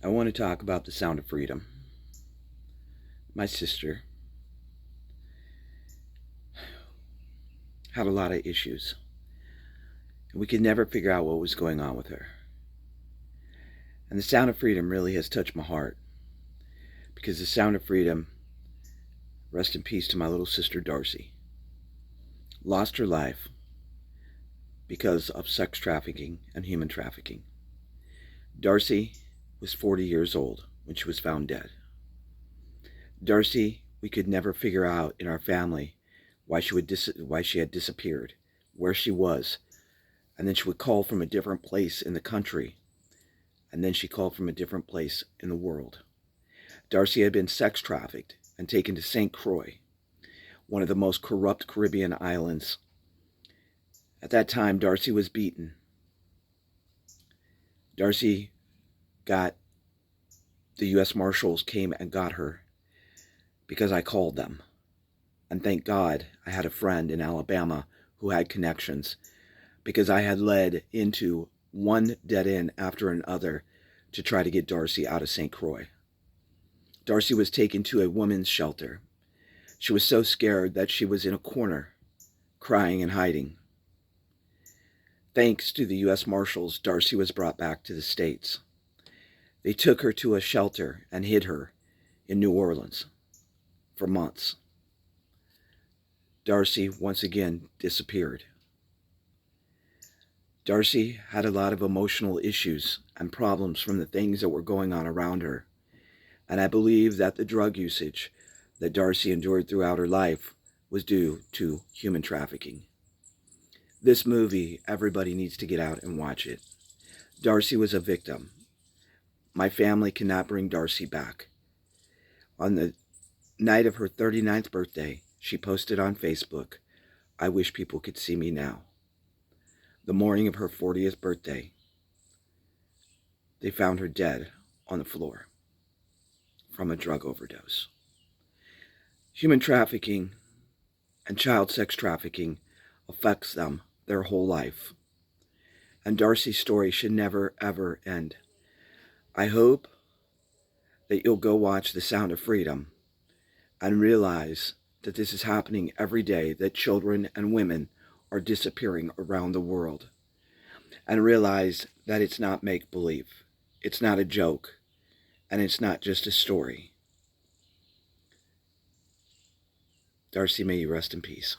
I want to talk about the sound of freedom. My sister had a lot of issues, and we could never figure out what was going on with her. And the sound of freedom really has touched my heart, because the sound of freedom, rest in peace to my little sister Darcy, lost her life because of sex trafficking and human trafficking. Darcy was 40 years old when she was found dead. Darcy, we could never figure out in our family why she had disappeared, where she was, and then she would call from a different place in the country, and then she called from a different place in the world. Darcy had been sex trafficked and taken to St. Croix, one of the most corrupt Caribbean islands. At that time, Darcy was beaten. Darcy the U.S. Marshals came and got her because I called them. And thank God I had a friend in Alabama who had connections, because I had led into one dead end after another to try to get Darcy out of St. Croix. Darcy was taken to a women's shelter. She was so scared that she was in a corner, crying and hiding. Thanks to the U.S. Marshals, Darcy was brought back to the States. They took her to a shelter and hid her in New Orleans for months. Darcy once again disappeared. Darcy had a lot of emotional issues and problems from the things that were going on around her. And I believe that the drug usage that Darcy endured throughout her life was due to human trafficking. This movie, everybody needs to get out and watch it. Darcy was a victim. My family cannot bring Darcy back. On the night of her 39th birthday, she posted on Facebook, "I wish people could see me now." The morning of her 40th birthday, they found her dead on the floor from a drug overdose. Human trafficking and child sex trafficking affects them their whole life. And Darcy's story should never, ever end. I hope that you'll go watch The Sound of Freedom and realize that this is happening every day, that children and women are disappearing around the world. And realize that it's not make-believe. It's not a joke. And it's not just a story. Darcy, may you rest in peace.